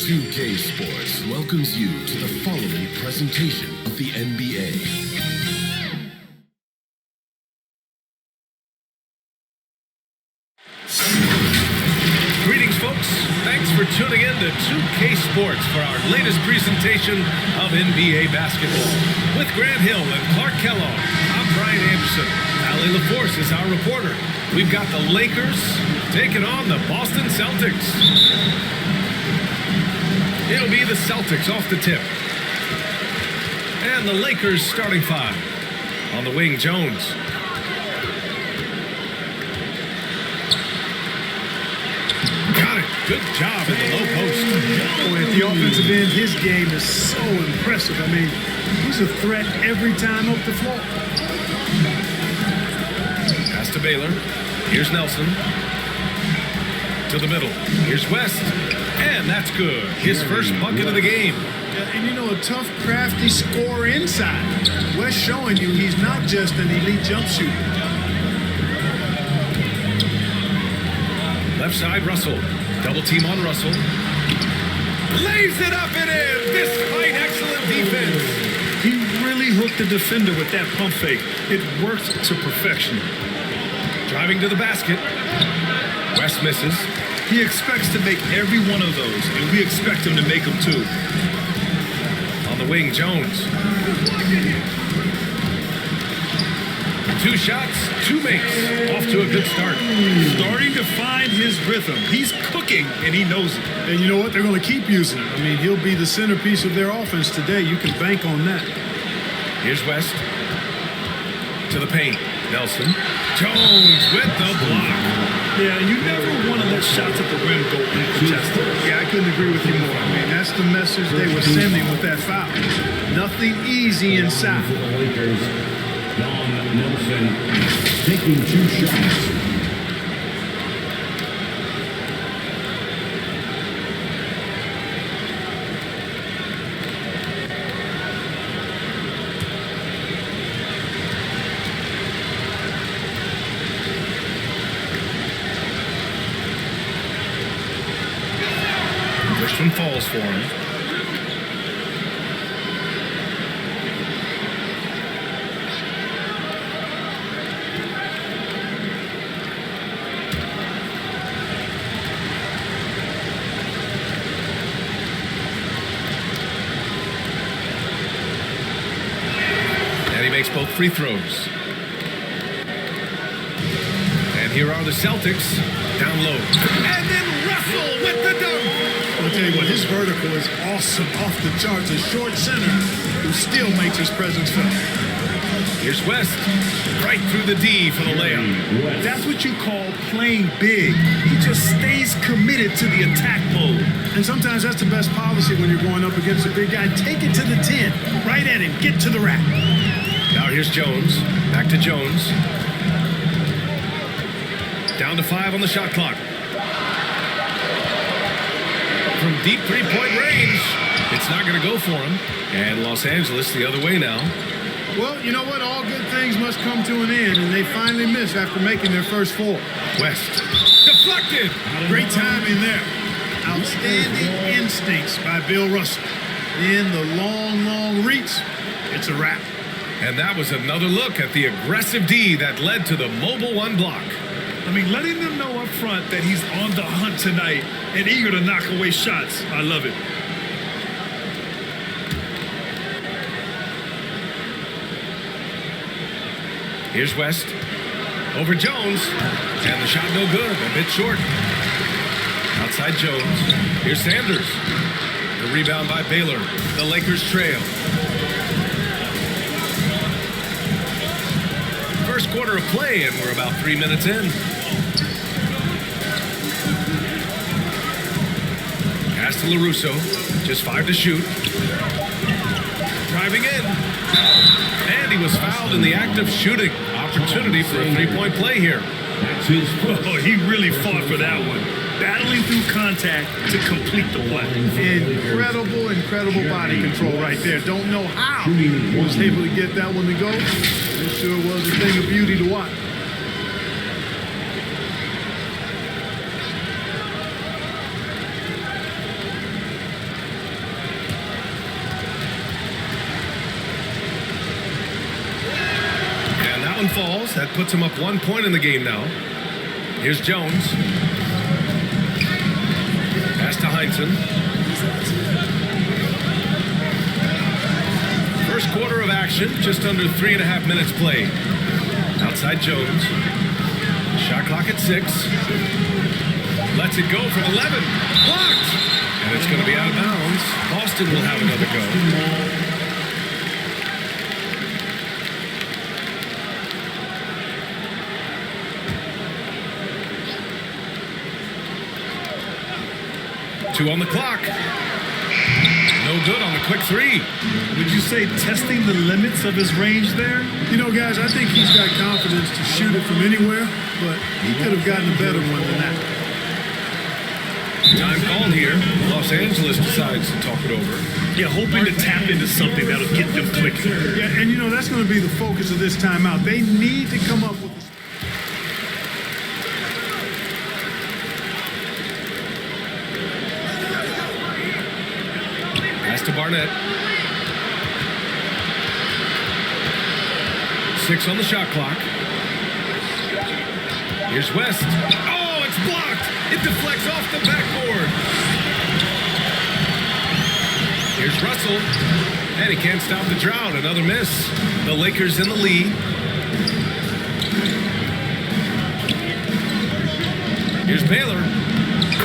2K Sports welcomes you to the following presentation of the NBA. Greetings, folks. Thanks for tuning in to 2K Sports for our latest presentation of NBA basketball. With Grant Hill and Clark Kellogg, I'm Brian Anderson. Allie LaForce is our reporter. We've got the Lakers taking on the Boston Celtics. It'll be the Celtics off the tip. And the Lakers starting five. On the wing, Jones. Got it. Good job in the low post. Boy, at the offensive end, his game is so impressive. I mean, he's a threat every time up the floor. Pass to Baylor. Here's Nelson. To the middle. Here's West. And that's good. His first bucket of the game. Yeah, and you know, a tough, crafty scorer inside. West showing you he's not just an elite jump shooter. Left side, Russell. Double team on Russell. Lays it up and in, despite excellent defense. He really hooked the defender with that pump fake. It worked to perfection. Driving to the basket. West misses. He expects to make every one of those, and we expect him to make them too. On the wing, Jones. 2 shots, 2 makes. Off to a good start. Starting to find his rhythm. He's cooking, and he knows it. And you know what? They're going to keep using him. I mean, he'll be the centerpiece of their offense today. You can bank on that. Here's West. To the paint. Nelson. Jones with the block. Yeah, you never want to let shots at the rim go uncontested. Yeah, I couldn't agree with you more. I mean, that's the message they were sending with that foul. Nothing easy inside. For the Lakers, Don Nelson taking 2 shots. First one falls for him. And he makes both free throws. And here are the Celtics down low. And then Russell with the dunk. I'll tell you what, his vertical is awesome, off the charts. A short center who still makes his presence felt. Here's West, right through the D for the layup. That's what you call playing big. He just stays committed to the attack mode. And sometimes that's the best policy when you're going up against a big guy. Take it to the 10, right at him, get to the rack. Now here's Jones, back to Jones. Down to 5 on the shot clock. From deep three-point range, it's not going to go for him. And Los Angeles the other way now. Well, you know what? All good things must come to an end, and they finally miss after making their first 4. West, deflected. Great timing there. Outstanding instincts by Bill Russell. In the long reach, it's a wrap. And that was another look at the aggressive D that led to the mobile 1 block. I mean, letting them know up front that he's on the hunt tonight and eager to knock away shots. I love it. Here's West. Over Jones. And the shot no good. A bit short. Outside Jones. Here's Sanders. The rebound by Baylor. The Lakers trail. First quarter of play, and we're about 3 minutes in. Pass to LaRusso. Just 5 to shoot. Driving in. And he was fouled in the act of shooting. Opportunity for a 3-point play here. Oh, he really fought for that one. Battling through contact to complete the play. Incredible body control right there. Don't know how he was able to get that one to go. It sure was a thing of beauty to watch. falls. That puts him up 1 point in the game now. Here's Jones. Pass to Heinsohn. First quarter of action, just under 3.5 minutes played. Outside Jones. Shot clock at 6. Lets it go from 11. Blocked! And it's going to be out of bounds. Boston will have another go. 2 on the clock. No good on the quick 3. Would you say testing the limits of his range there? You know, guys, I think he's got confidence to shoot it from anywhere, but he could have gotten a better one than that. Time called here. Los Angeles decides to talk it over. Yeah, hoping to tap into something that'll get them clicking. Yeah, and you know, that's going to be the focus of this timeout. They need to come up with to Barnett. 6 on the shot clock. Here's West. Oh, it's blocked. It deflects off the backboard. Here's Russell. And he can't stop the drought. Another miss. The Lakers in the lead. Here's Baylor.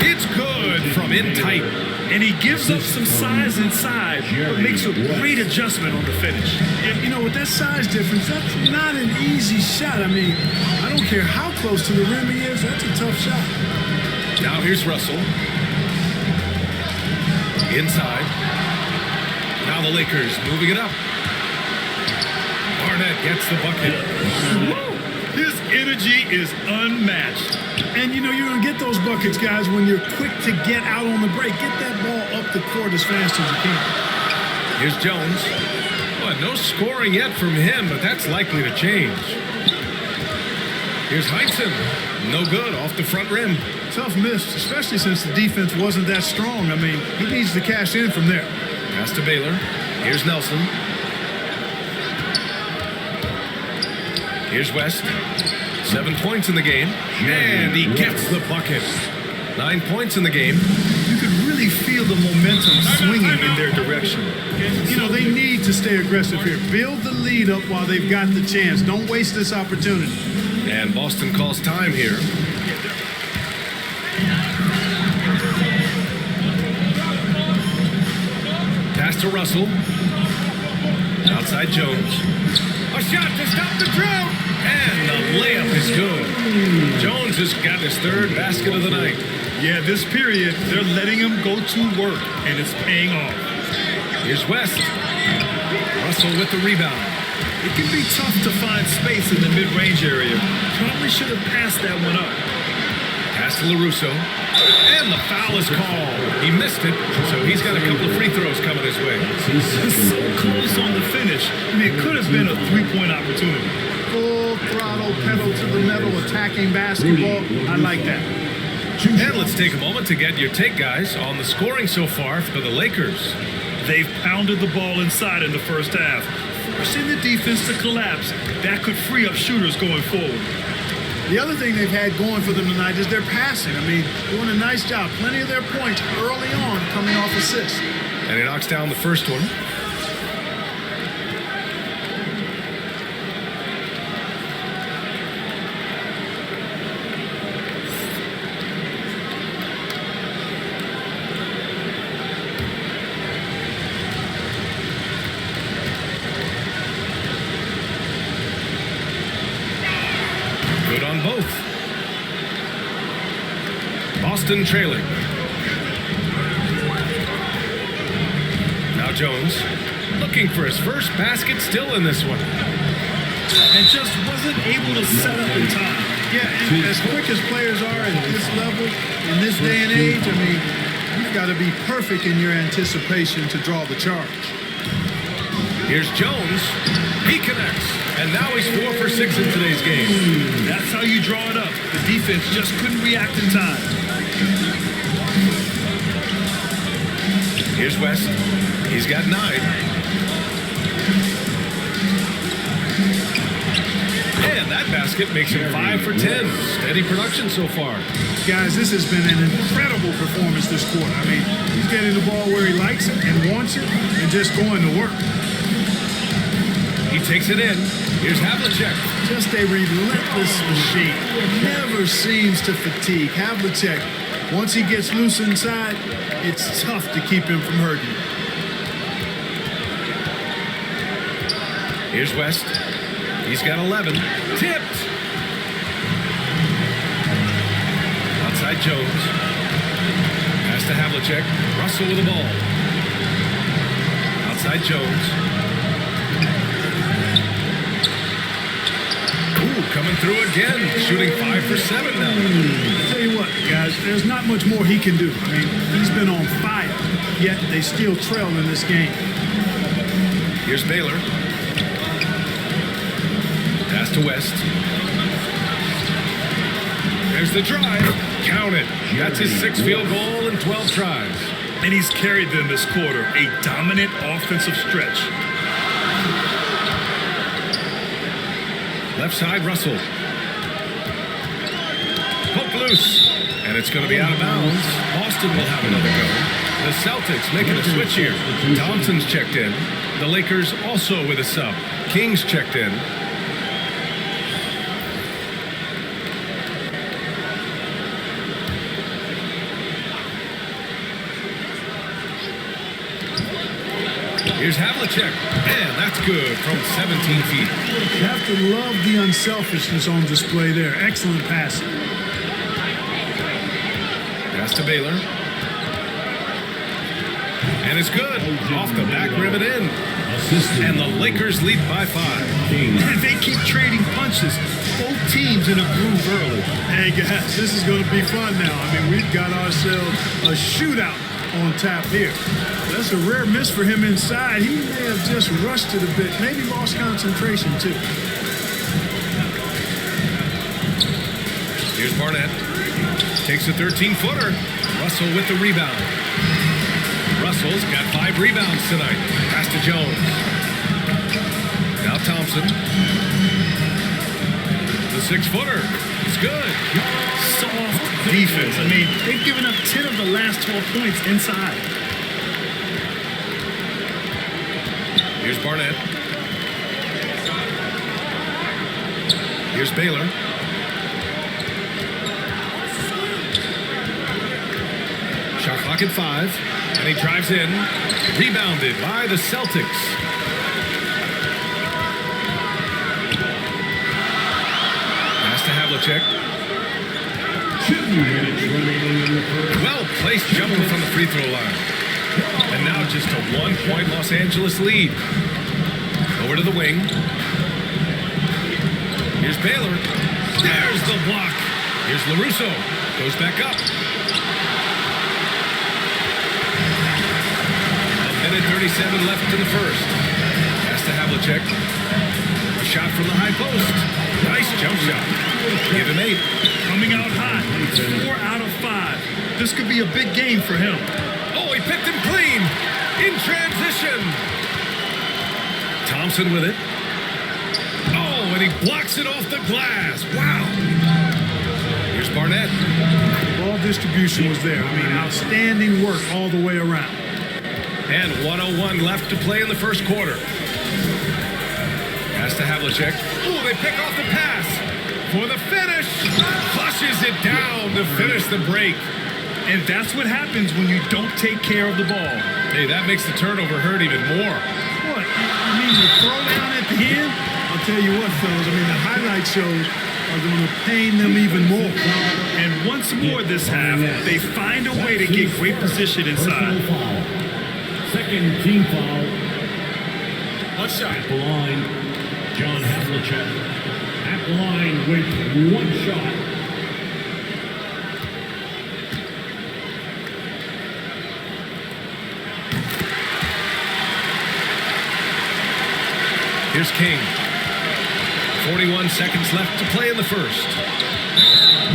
It's good from in tight. And he gives up some size inside, but makes a great adjustment on the finish. And, you know, with that size difference, that's not an easy shot. I mean, I don't care how close to the rim he is, that's a tough shot. Now here's Russell. Inside. Now the Lakers moving it up. Barnett gets the bucket. His energy is unmatched. And, you know, you're going to get those buckets, guys, when you're quick to get out on the break. Get that ball up the court as fast as you can. Here's Jones. Well, no scoring yet from him, but that's likely to change. Here's Heinsohn. No good off the front rim. Tough miss, especially since the defense wasn't that strong. I mean, he needs to cash in from there. Pass to Baylor. Here's Nelson. Here's West. 7 points in the game. And he gets the bucket. 9 points in the game. You could really feel the momentum swinging in their direction. And, you know, they need to stay aggressive here. Build the lead up while they've got the chance. Don't waste this opportunity. And Boston calls time here. Pass to Russell. Outside Jones. A shot to stop the drought. And the layup is good. Jones has got his 3rd basket of the night. Yeah, this period, they're letting him go to work, and it's paying off. Here's West. Russell with the rebound. It can be tough to find space in the mid-range area. Probably should have passed that one up. Pass to LaRusso. And the foul is called. He missed it, so he's got a couple of free throws coming his way. So close on the finish. I mean, it could have been a 3-point opportunity. Full throttle, pedal to the metal, attacking basketball. I like that. And let's take a moment to get your take, guys, on the scoring so far for the Lakers. They've pounded the ball inside in the first half, forcing the defense to collapse. That could free up shooters going forward. The other thing they've had going for them tonight is their passing. I mean, doing a nice job. Plenty of their points early on coming off assists. And he knocks down the first one. On both. Boston trailing. Now Jones looking for his first basket, still in this one. And just wasn't able to set up in time. Yeah, and as quick as players are at this level, in this day and age, I mean, you've got to be perfect in your anticipation to draw the charge. Here's Jones. He connects. And now he's 4 for 6 in today's game. That's how you draw it up. The defense just couldn't react in time. Here's West. He's got 9. And And that basket makes him 5 for 10. Steady production so far. Guys, this has been an incredible performance this quarter. I mean, he's getting the ball where he likes it and wants it and just going to work. He takes it in. Here's Havlicek. Just a relentless machine. Never seems to fatigue. Havlicek, once he gets loose inside, it's tough to keep him from hurting. Here's West. He's got 11. Tipped. Outside Jones. Pass to Havlicek. Russell with the ball. Outside Jones. Ooh, coming through again. Shooting 5 for 7 now. I'll tell you what, guys, there's not much more he can do. I mean, he's been on fire, yet they still trail in this game. Here's Baylor. Pass to West. There's the drive. Count it. That's his 6th field goal in 12 tries. And he's carried them this quarter. A dominant offensive stretch. Left side, Russell. Poke loose. And it's going to be out of bounds. Boston will have another go. The Celtics making a switch here. Thompson's checked in. The Lakers also with a sub. Kings checked in. Here's Havlicek. Man, that's good from 17 feet. You have to love the unselfishness on display there. Excellent passing. Pass to Baylor. And it's good. Off the back rim and in. And the Lakers lead by 5. And they keep trading punches. Both teams in a groove early. Hey, guys, this is going to be fun now. I mean, we've got ourselves a shootout on tap here. That's a rare miss for him inside. He may have just rushed it a bit. Maybe lost concentration, too. Here's Barnett. Takes a 13-footer. Russell with the rebound. Russell's got 5 rebounds tonight. Pass to Jones. Now Thompson. The 6-footer. It's good. Soft defense. I mean, they've given up 10 of the last 12 points inside. Here's Barnett. Here's Baylor. Shot clock at 5. And he drives in. Rebounded by the Celtics. Pass to Havlicek. 2 minutes remaining in the first. Well-placed jumper from the free throw line. And now just a 1-point Los Angeles lead. Over to the wing. Here's Baylor. There's the block. Here's LaRusso. Goes back up. A minute 37 left in the first. Pass to Havlicek. A shot from the high post. Nice jump shot. Give him 8. Coming out hot. 4 out of 5. This could be a big game for him. Oh, he picked him clean. In transition. Thompson with it. Oh, and he blocks it off the glass. Wow. Here's Barnett. Ball distribution was there. I mean, outstanding work all the way around. And 1:01 left to play in the first quarter. Pass to Havlicek. Oh, they pick off the pass. For the finish. Flushes it down to finish the break. And that's what happens when you don't take care of the ball. Hey, that makes the turnover hurt even more. What? I mean, the throwdown at the end? I'll tell you what, fellas. I mean, the highlight shows are going to pain them even more. And once more this half, they find a way to get great position inside. Second team foul. One shot. At the line, John Havlicek. At the line with 1 shot. Here's King. 41 seconds left to play in the first.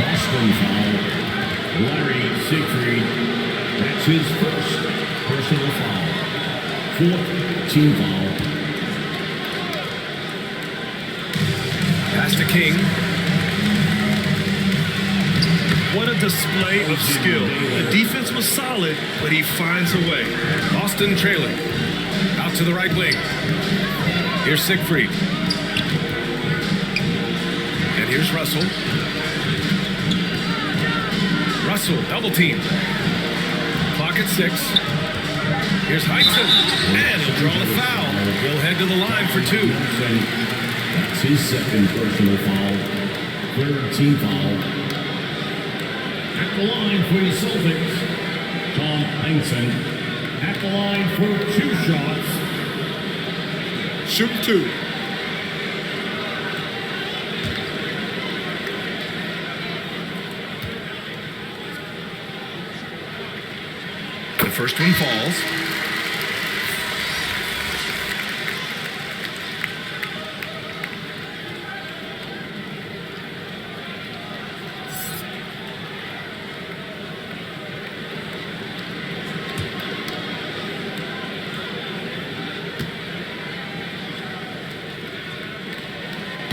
Boston foul. Larry Siegfried. That's his first personal foul. 4th team foul. Pass to to King. What a display of skill. The defense was solid, but he finds a way. Austin trailing. Out to the right wing. Here's Siegfried. And here's Russell. Russell, double team. Clock at 6. Here's Heinsohn. And he'll draw the foul. He'll head to the line for 2. That's his second personal foul. Third team foul. At the line for the Celtics, Tom Heinsohn. At the line for 2 shots. Shoot 2. The first one falls.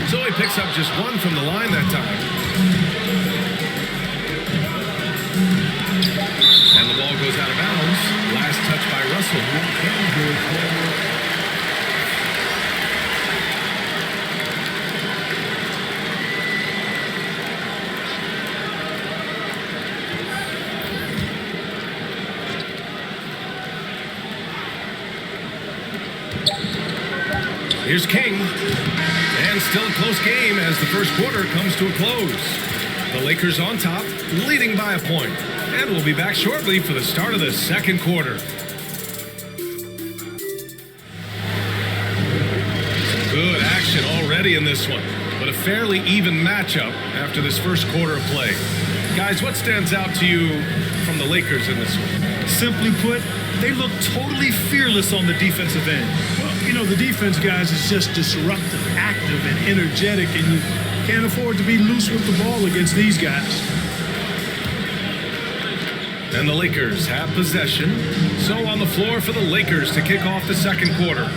So he picks up just 1 from the line that time. And the ball goes out of bounds. Last touch by Russell. Here's King. And still a close game as the first quarter comes to a close. The Lakers on top, leading by a point. And we'll be back shortly for the start of the second quarter. Good action already in this one, but a fairly even matchup after this first quarter of play. Guys, what stands out to you from the Lakers in this one? Simply put, they look totally fearless on the defensive end. Well, you know, the defense, guys, is just disruptive, active, and energetic, and you can't afford to be loose with the ball against these guys. And the Lakers have possession. So on the floor for the Lakers to kick off the second quarter.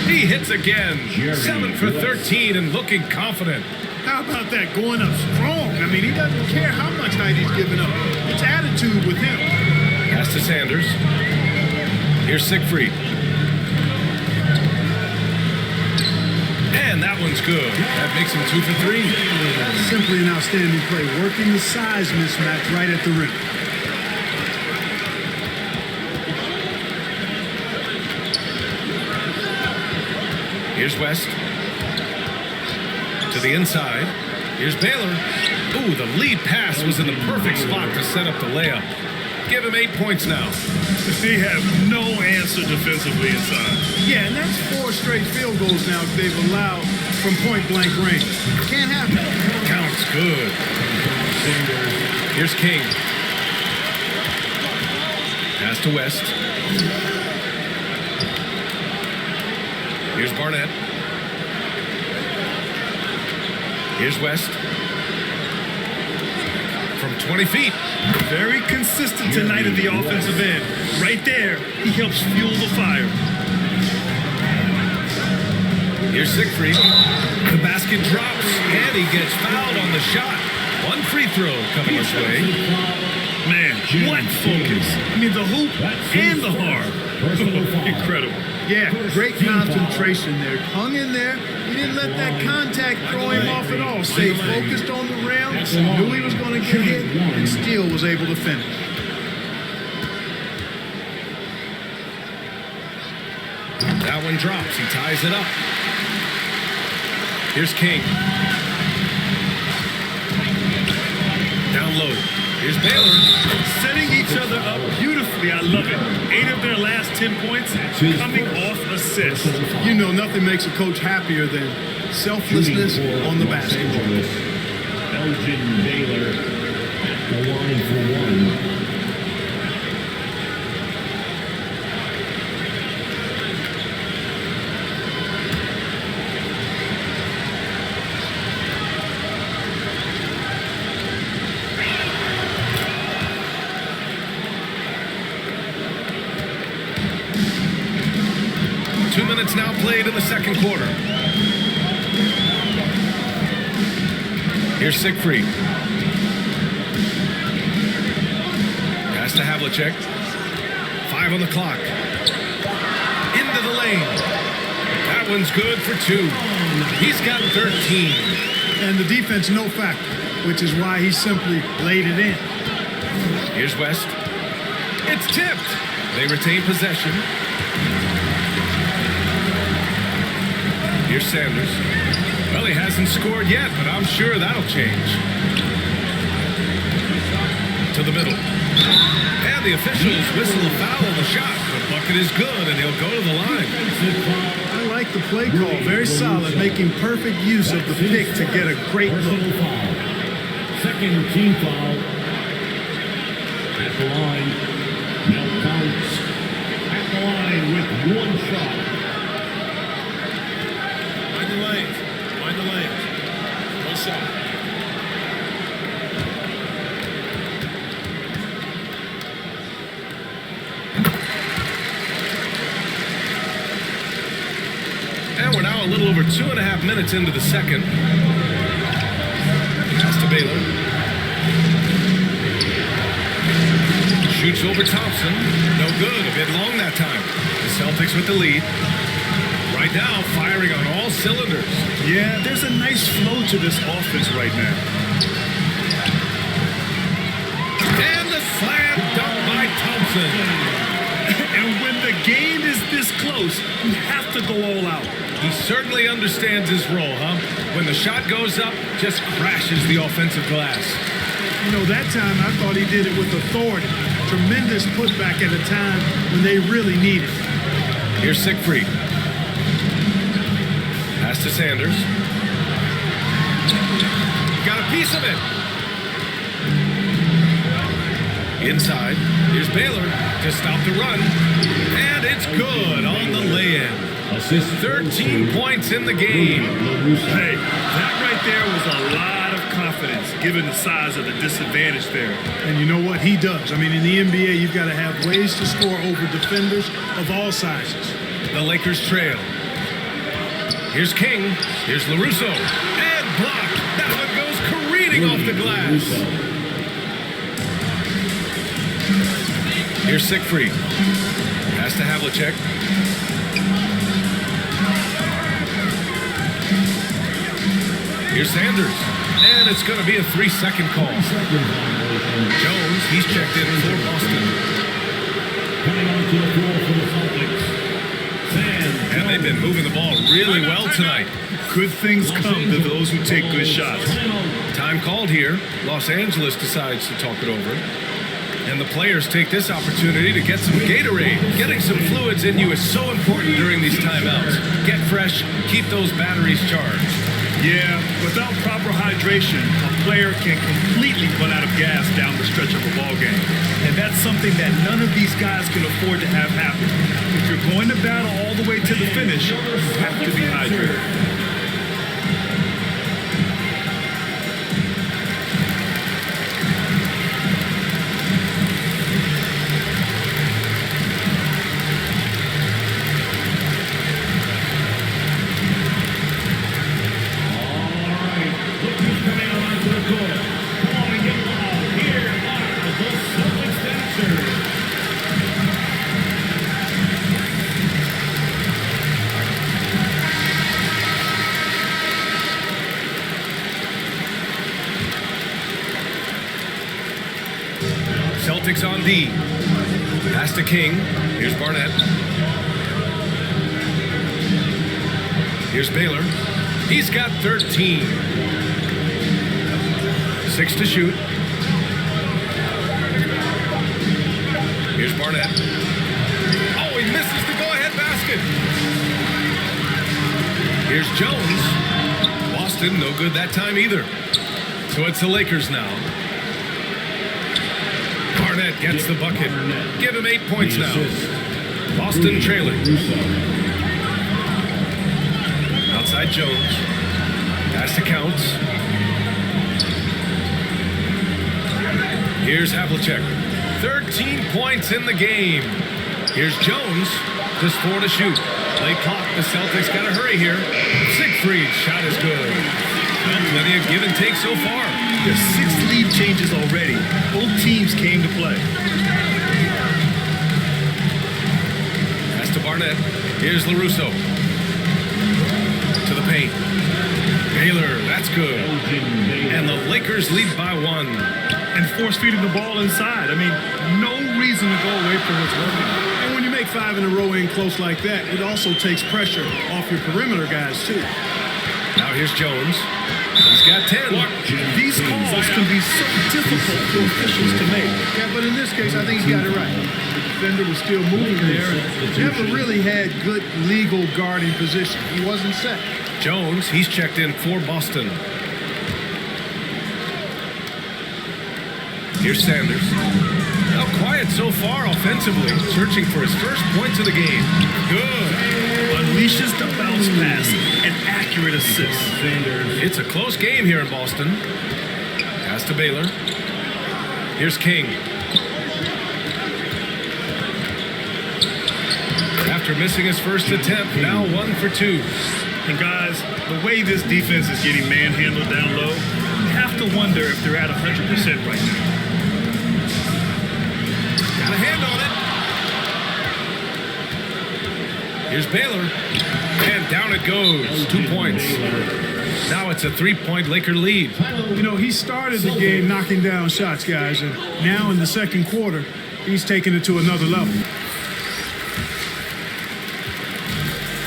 He hits again. 7 for 13 and looking confident. How about that, going up strong? I mean, he doesn't care how much height he's giving up. It's attitude with him. Pass to Sanders. Here's Siegfried. And that one's good. That makes him 2 for 3. Simply an outstanding play, working the size mismatch right at the rim. Here's West. To the inside. Here's Baylor. Ooh, the lead pass was in the perfect spot to set up the layup. Give him 8 points now. They have no answer defensively inside. Yeah, and that's 4 straight field goals now they've allowed from point-blank range. Can't happen. Counts good. Here's King. Pass to West. Here's Barnett. Here's West. From 20 feet. Very consistent tonight at the offensive end. Right there, he helps fuel the fire. Here's Siegfried. The basket drops, and he gets fouled on the shot. 1 free throw coming his way. Man, what focus. I mean, the hoop and the heart. Incredible. Yeah, great concentration there. Hung in there. He didn't let that contact throw him off at all. Stayed focused on the rim. Knew he was going to get hit, and still was able to finish. That one drops. He ties it up. Here's King. Down low. Here's Baylor. Setting each other up beautifully. I love it. 8 of their last 10 points coming off assists. You know, nothing makes a coach happier than selflessness on the basketball. Elgin Baylor at the line for 1. 2 minutes now played in the second quarter. Here's Siegfried. Pass to Havlicek. 5 on the clock. Into the lane. That one's good for 2. He's got 13. And the defense no factor, which is why he simply laid it in. Here's West. It's tipped. They retain possession. Here's Sanders. Well, he hasn't scored yet, but I'm sure that'll change. To the middle. And the officials whistle a foul on the shot. The bucket is good, and he'll go to the line. I like the play call. Very solid, making perfect use of the pick to get a great look. Second team foul. At the line, now counts. At the line with 1 shot. Mind the lanes. Mind the lanes. 1 shot. And we're now a little over 2.5 minutes into the second. Pass to Baylor. Shoots over Thompson. No good. A bit long that time. The Celtics with the lead. Right now, firing on all cylinders. Yeah, there's a nice flow to this offense right now. And the slam dunk by Thompson. And when the game is this close, you have to go all out. He certainly understands his role, huh? When the shot goes up, just crashes the offensive glass. You know, that time I thought he did it with authority. Tremendous putback at a time when they really need it. Here's Siegfried. Pass to Sanders. Got a piece of it. Inside. Here's Baylor to stop the run. And it's good on the lay-in. 13 points in the game. Hey, that right there was a lot of confidence, given the size of the disadvantage there. And you know what? He does. I mean, in the NBA, you've got to have ways to score over defenders of all sizes. The Lakers trail. Here's King. Here's LaRusso. And blocked. That one goes careening off the glass. Here's Siegfried. Pass to Havlicek. Here's Sanders. And it's going to be a 3-second call. Jones, he's checked in for Boston. Coming onto the floor for the Celtics. And they've been moving the ball really well tonight. Good things come to those who take good shots. Time called here. Los Angeles decides to talk it over. And the players take this opportunity to get some Gatorade. Getting some fluids in you is so important during these timeouts. Get fresh, keep those batteries charged. Yeah, without proper hydration, a player can completely run out of gas down the stretch of a ball game. And that's something that none of these guys can afford to have happen. If you're going to battle all the way to the finish, you have to be hydrated. Celtics on D. Pass to King. Here's Barnett. Here's Baylor. He's got 13. 6 to shoot. Here's Barnett. Oh, he misses the go-ahead basket. Here's Jones. Boston, no good that time either. So it's the Lakers now. Barnett gets the bucket. Give him 8 points now. Boston trailing. Outside Jones. Pass to Counts. Here's Havlicek. 13 points in the game. Here's Jones. Just 4 to shoot. Late clock. The Celtics got to hurry here. Siegfried's shot is good. Well, plenty of give and take so far. There's 6 lead changes already. Both teams came to play. Pass to Barnett. Here's LaRusso. To the paint. Baylor, that's good. And the Lakers lead by 1. And force feeding the ball inside. I mean, no reason to go away from what's working. And when you make 5 in a row in close like that, it also takes pressure off your perimeter guys, too. Now here's Jones. He's got 10. These calls can be so difficult for officials to make. Yeah, but in this case, I think he got it right. The defender was still moving there and never really had good legal guarding position. He wasn't set. Jones, he's checked in for Boston. Here's Sanders. Now quiet so far offensively, searching for his first points of the game. Good. Unleashes the bounce pass, an accurate assist. It's a close game here in Boston. Pass to Baylor. Here's King. After missing his first attempt, now 1 for 2. And guys, the way this defense is getting manhandled down low, you have to wonder if they're at 100% right now. Got a hand on it. Here's Baylor. And down it goes. 2 points. Now it's a 3-point Laker lead. You know, he started the game knocking down shots, guys, and now in the second quarter, he's taking it to another level.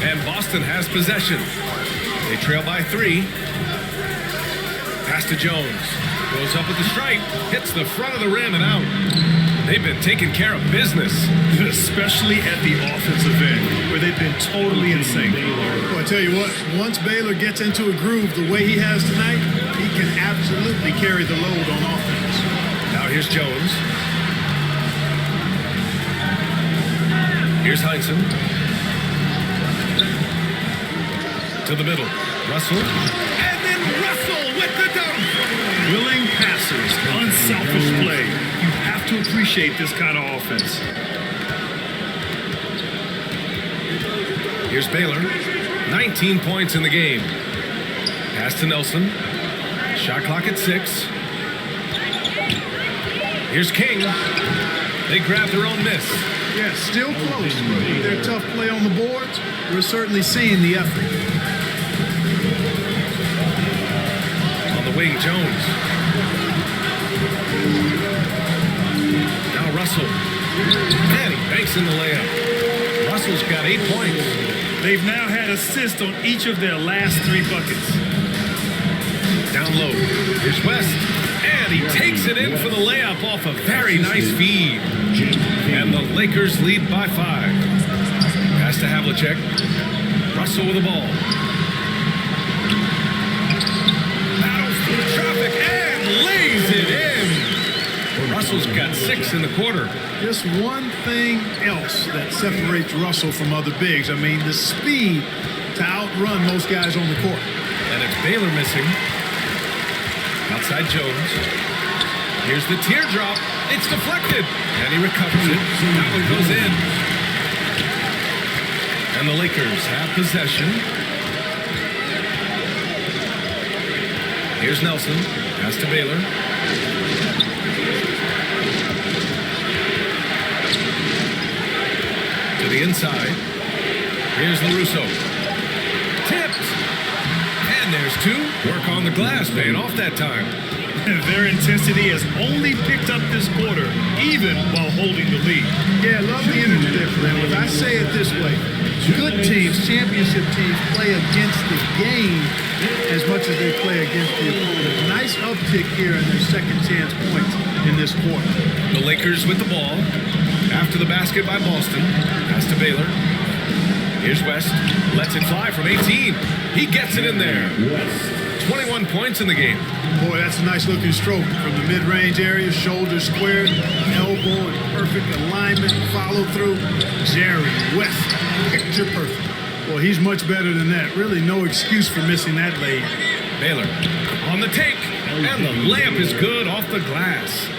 And Boston has possession. They trail by 3. Pass to Jones. Goes up with the stripe. Hits the front of the rim and out. They've been taking care of business. Especially at the offensive end, where they've been totally insane. Well, I tell you what, once Baylor gets into a groove the way he has tonight, he can absolutely carry the load on offense. Now here's Jones. Here's Heinsohn. To the middle. Russell. And then Russell with the dunk. Willing passers, unselfish play. You have to appreciate this kind of offense. Here's Baylor. 19 points in the game. Pass to Nelson. Shot clock at 6. Here's King. They grab their own miss. Yeah, still close, but with their tough play on the boards, we're certainly seeing the effort. On the wing, Jones. Now Russell. And he banks in the layup. Russell's got 8 points. They've now had assists on each of their last 3 buckets. Down low. Here's West. And he takes it in for the layup off a very nice feed. And the Lakers lead by 5. Pass to Havlicek. Russell with the ball. Battles through traffic and lays it in. Russell's got 6 in the quarter. Just one thing else that separates Russell from other bigs. I mean, the speed to outrun most guys on the court. And it's Baylor missing. Outside Jones. Here's the teardrop. It's deflected. And he recovers it. That one goes in. And the Lakers have possession. Here's Nelson. Pass to Baylor. To the inside. Here's LaRusso. Tipped. And there's 2. Work on the glass, paying off that time. Their intensity has only picked up this quarter, even while holding the lead. Yeah, love the energy there for them. But I say it this way. Good teams, championship teams, play against the game as much as they play against the opponent. Nice uptick here in their second chance points in this quarter. The Lakers with the ball. After the basket by Boston. Pass to Baylor. Here's West. Lets it fly from 18. He gets it in there. 21 points in the game. Boy, that's a nice looking stroke from the mid-range area. Shoulder squared, elbow in perfect alignment, follow through. Jerry West, picture perfect. Well, he's much better than that. Really no excuse for missing that lay. Baylor on the take. And the layup is good off the glass.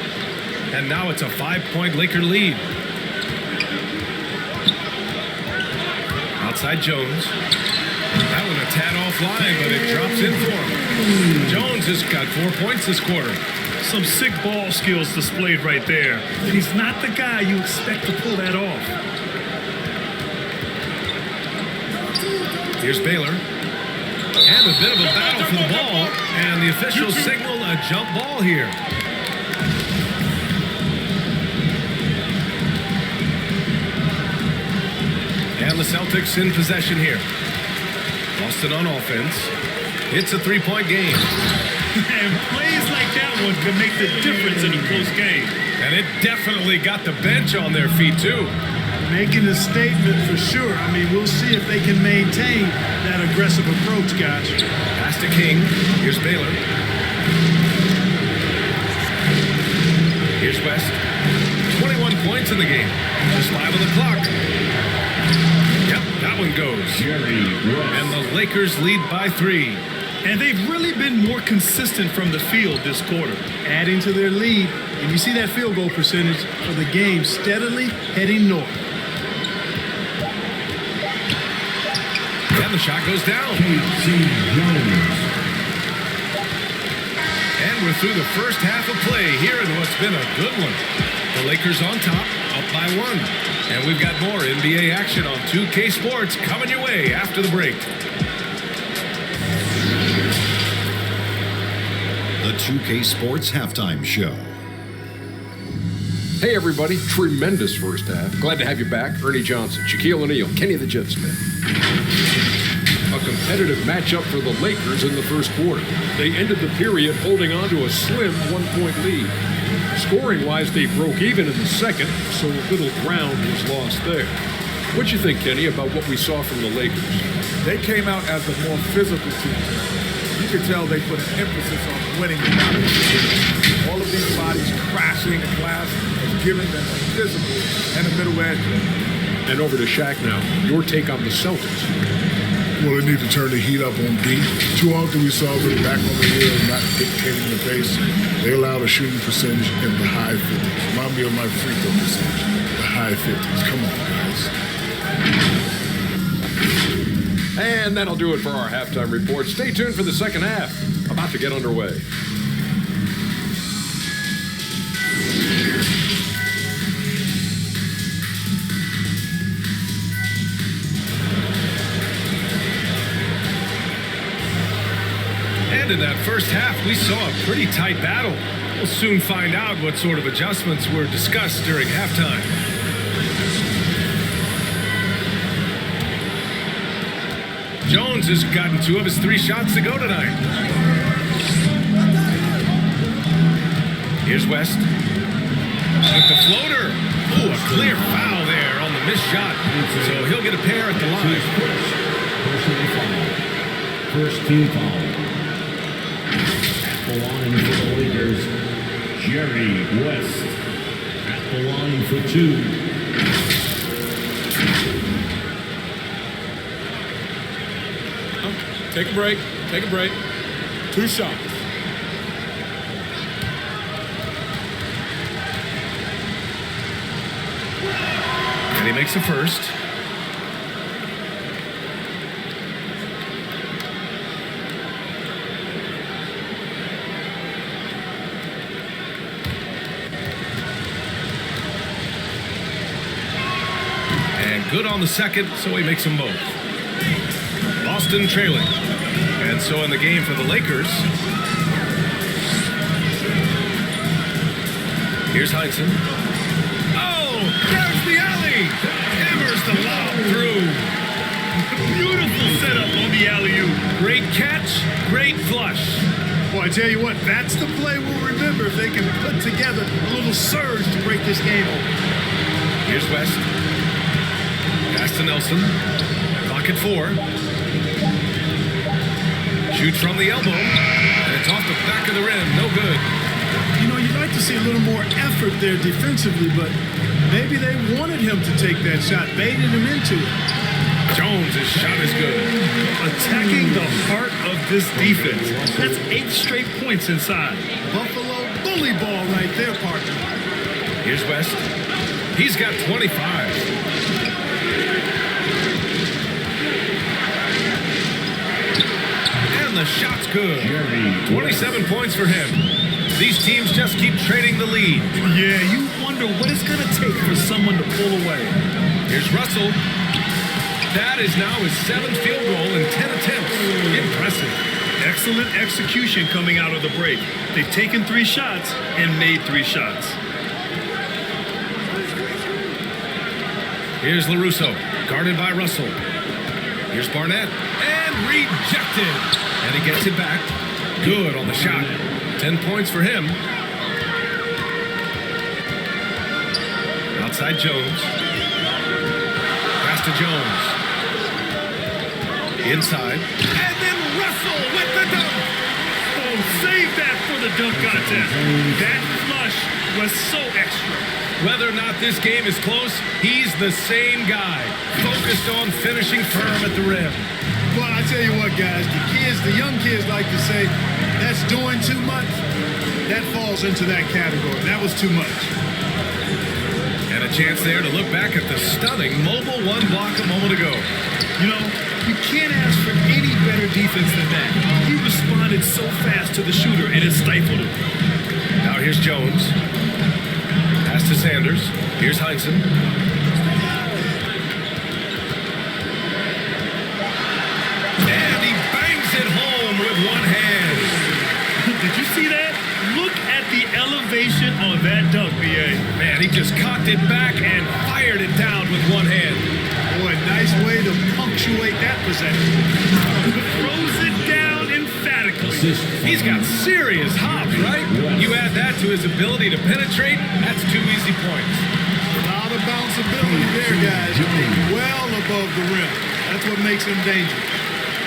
And now it's a 5-point Laker lead. Outside Jones. That one a tad offline, but it drops in for him. Jones has got 4 points this quarter. Some sick ball skills displayed right there. And he's not the guy you expect to pull that off. Here's Baylor. And a bit of a battle for the ball. And the officials signal a jump ball here. And the Celtics in possession here. Boston on offense. It's a three-point game. And plays like that one can make the difference in a close game. And it definitely got the bench on their feet, too. Making a statement for sure. I mean, we'll see if they can maintain that aggressive approach, guys. Pass to King. Here's Baylor. Here's West. 21 points in the game. Just 5 on the clock. Yep, that one goes. And the Lakers lead by 3. And they've really been more consistent from the field this quarter. Adding to their lead. And you see that field goal percentage for the game steadily heading north. And the shot goes down. And we're through the first half of play here in what's been a good one. The Lakers on top, up by 1. And we've got more NBA action on 2K Sports coming your way after the break. The 2K Sports Halftime Show. Hey everybody, tremendous first half. Glad to have you back. Ernie Johnson, Shaquille O'Neal, Kenny the Jet Smith. A competitive matchup for the Lakers in the first quarter. They ended the period holding on to a slim 1-point lead. Scoring-wise, they broke even in the second, so little ground was lost there. What you think, Kenny, about what we saw from the Lakers? They came out as a more physical team. You could tell they put an emphasis on winning the battle. All of these bodies crashing in glass has given them a physical and a middle edge. And over to Shaq now. Your take on the Celtics. Well, they need to turn the heat up on D. Too often we saw them back on the hill, not dictating the pace. They allowed a shooting percentage in the high 50s. Remind me of my free throw percentage. The high 50s. Come on, guys. And that'll do it for our halftime report. Stay tuned for the second half. About to get underway. And in that first half, we saw a pretty tight battle. We'll soon find out what sort of adjustments were discussed during halftime. Jones has gotten 2 of his 3 shots to go tonight. Here's West. With the floater. Ooh, a clear foul there on the missed shot. So he'll get a pair at the line. First team foul. At the line for the Lakers, Jerry West. At the line for 2. Take a break. Take a break. 2 shots. And he makes the first. And good on the second, so he makes them both. Boston trailing. And so in the game for the Lakers. Here's Heinsohn. Oh, there's the alley. Hammers the lob through. Beautiful setup on the alley-oop. Great catch, great flush. Boy, I tell you what, that's the play we'll remember if they can put together a little surge to break this game open. Here's West. Pass to Nelson. Clock at 4. Shoots from the elbow, and it's off the back of the rim. No good. You know, you'd like to see a little more effort there defensively, but maybe they wanted him to take that shot, baited him into it. Jones' shot is good. Attacking the heart of this defense. That's 8 straight points inside. Buffalo bully ball right there, partner. Here's West. He's got 25. the shot's good. 27 points for him. These teams just keep trading the lead. Yeah, you wonder what it's going to take for someone to pull away. Here's Russell. That is now his 7th field goal in 10 attempts. Impressive. Excellent execution coming out of the break. They've taken 3 shots and made 3 shots. Here's LaRusso, guarded by Russell. Here's Barnett, and rejected. And he gets it back. Good on the shot. 10 points for him. Outside Jones. Pass to Jones. Inside. And then Russell with the dunk. Oh, save that for the dunk contest. That flush was so extra. Whether or not this game is close, he's the same guy, focused on finishing firm at the rim. Well, I tell you what, guys, the young kids like to say, that's doing too much. That falls into that category. That was too much. And a chance there to look back at the stunning mobile 1 block a moment ago. You know, you can't ask for any better defense than that. He responded so fast to the shooter, and it stifled him. Now here's Jones. Pass to Sanders. Here's Heinsohn. And he bangs it home with one hand. Did you see that? Look at the elevation on that dunk, B.A. Man, he just cocked it back and fired it down with one hand. Boy, nice way to punctuate that possession. Throws it down emphatically. He's got serious hops, right? You add that to his ability to penetrate, that's 2 easy points. A lot of bounceability there, guys. Well above the rim. That's what makes him dangerous.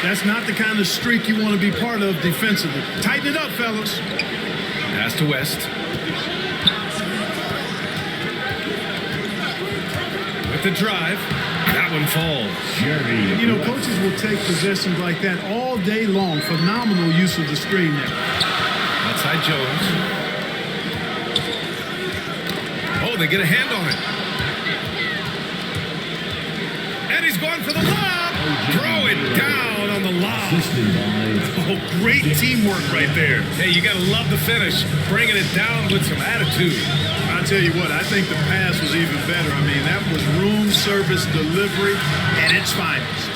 That's not the kind of streak you want to be part of defensively. Tighten it up, fellas. Pass to West. With the drive. That one falls. You know, coaches will take possessions like that all day long. Phenomenal use of the screen there. Outside Jones. Oh, they get a hand on it. And he's going for the lob. Throw it down on the lob. Oh, great teamwork right there. Hey, you got to love the finish. Bringing it down with some attitude. I'll tell you what, I think the pass was even better. I mean, that was room service delivery at its finest.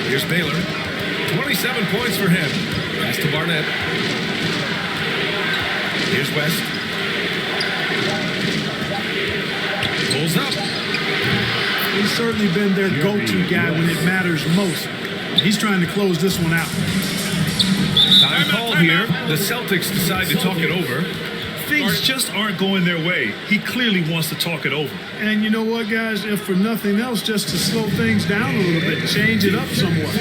Here's Baylor. 27 points for him. Pass to Barnett. Here's West. Pulls up. He's certainly been their go-to guy when it matters most. He's trying to close this one out. Time called here. The Celtics decide to talk it over. Things just aren't going their way. He clearly wants to talk it over. And you know what, guys? If for nothing else, just to slow things down a little bit, change it up somewhat.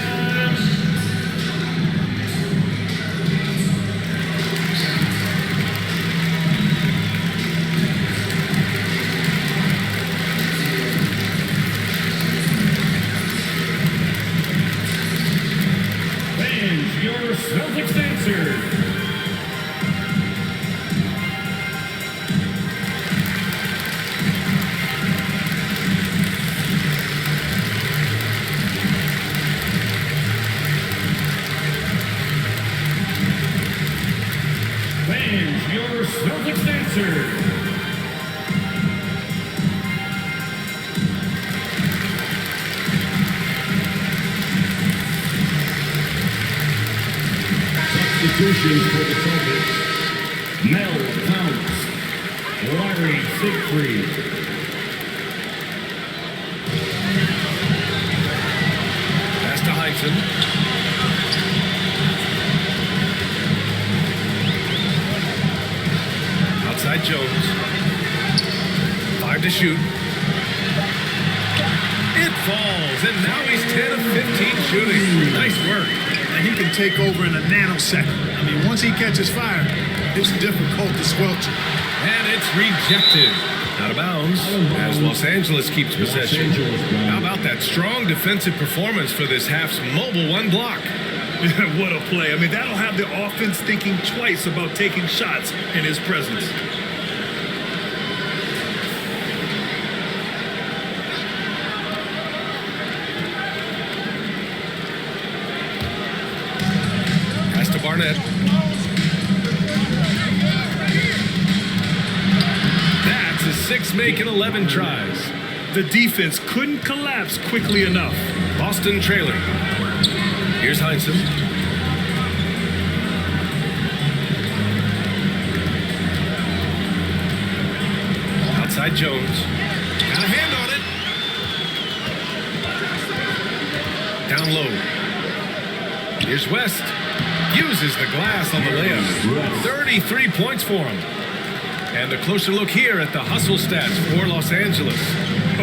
Fans, your Celtics answer. Fans, your Celtics answer. Substitutions for the Celtics. Mel Counts. Larry Siegfried. Pass to Heinsohn. Outside Jones. 5 to shoot. It falls, and now he's 10 of 15 shooting. Nice work. And he can take over in a nanosecond. I mean, once he catches fire, it's difficult to squelch it. And it's rejected. Out of bounds as Los Angeles keeps possession. How about that strong defensive performance for this half's mobile 1 block? What a play. I mean, that'll have the offense thinking twice about taking shots in his presence. Barnett. That's a 6 make in 11 tries. The defense couldn't collapse quickly enough. Boston trailing. Here's Heinsohn. Outside Jones. Got a hand on it. Down low. Here's West. Uses the glass on the layup. 33 points for him. And a closer look here at the hustle stats for Los Angeles.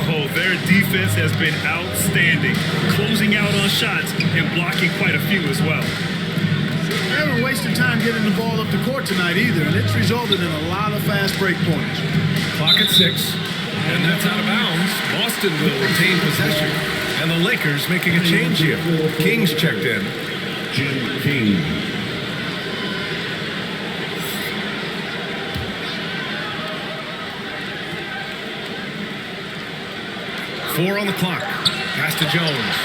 Oh, their defense has been outstanding, closing out on shots and blocking quite a few as well. They haven't wasted time getting the ball up the court tonight either, and it's resulted in a lot of fast break points. Clock at 6, and that's out of bounds. Boston will retain possession, and the Lakers making a change here. King's checked in. Jim King. Four on the clock. Pass to Jones.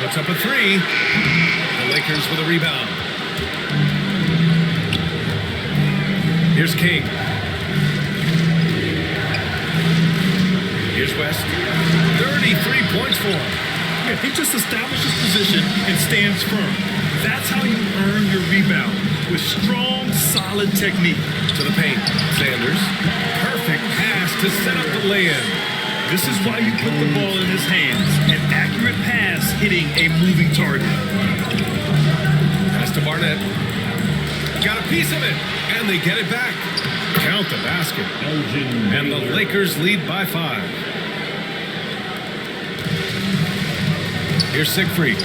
Puts up a 3. The Lakers with a rebound. Here's King. Here's West. 33 points for him. Yeah, he just establishes position and stands firm. That's how you earn your rebound, with strong, solid technique. To the paint. Sanders. Perfect pass to set up the lay-in. This is why you put the ball in his hands. An accurate pass hitting a moving target. Pass to Barnett. Got a piece of it, and they get it back. Count the basket. And the Lakers lead by 5. Here's Siegfried.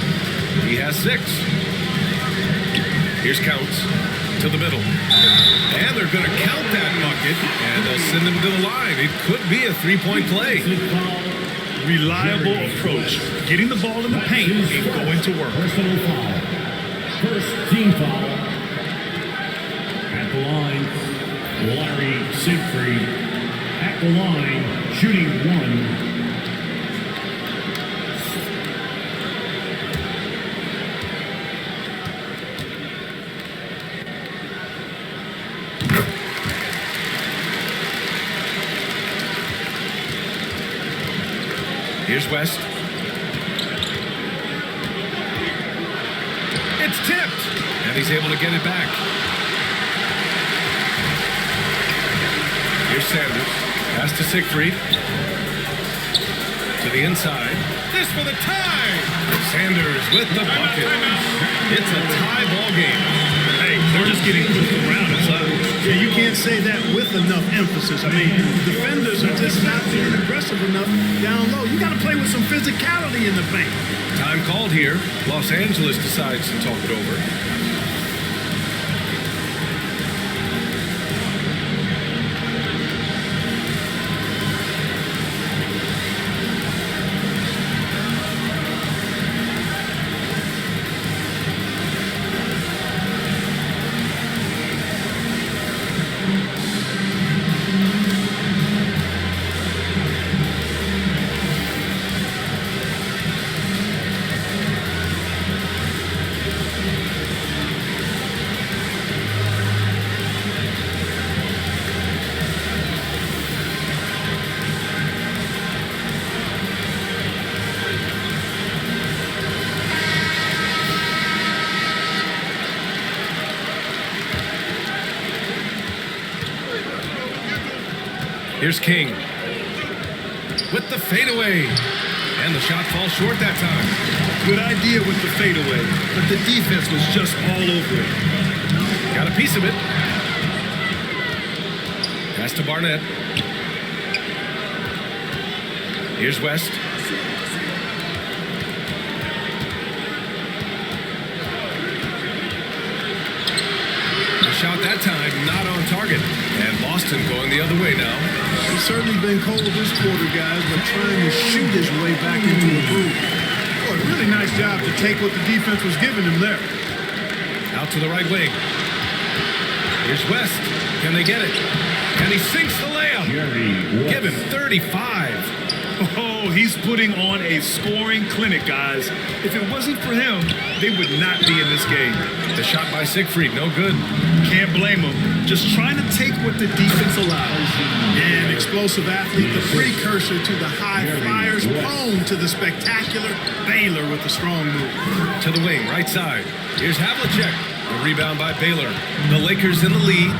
He has 6. Here's Counts to the middle. And they're going to count that bucket, and they'll send him to the line. It could be a 3-point play. Reliable approach. Getting the ball in the paint and going to work. Personal foul. First team foul. At the line, Larry Siegfried. At the line, shooting 1. Here's West. It's tipped, and he's able to get it back. Here's Sanders. Pass to Siegfried. To the inside. This for the tie. Sanders with the bucket. It's a tie ball game. Hey, they're just getting pushed around inside. Yeah, you can't say that with enough emphasis. I mean, defenders are just not being aggressive enough down low. You got to play with some physicality in the paint. Time called here. Los Angeles decides to talk it over. Here's King with the fadeaway. And the shot falls short that time. Good idea with the fadeaway, but the defense was just all over it. Got a piece of it. Pass to Barnett. Here's West. Shot that time, not on target. And Boston going the other way now. He's certainly been cold this quarter, guys, but trying to shoot his way back into a groove. Boy, really nice job to take what the defense was giving him there. Out to the right wing. Here's West. Can they get it? And he sinks the layup. Give him 35. Oh, he's putting on a scoring clinic, guys. If it wasn't for him, they would not be in this game. The shot by Siegfried, no good. Can't blame him. Just trying to take what the defense allows. An explosive athlete, the precursor to the high flyers, prone to the spectacular. Baylor with a strong move. To the wing, right side. Here's Havlicek. The rebound by Baylor. The Lakers in the lead.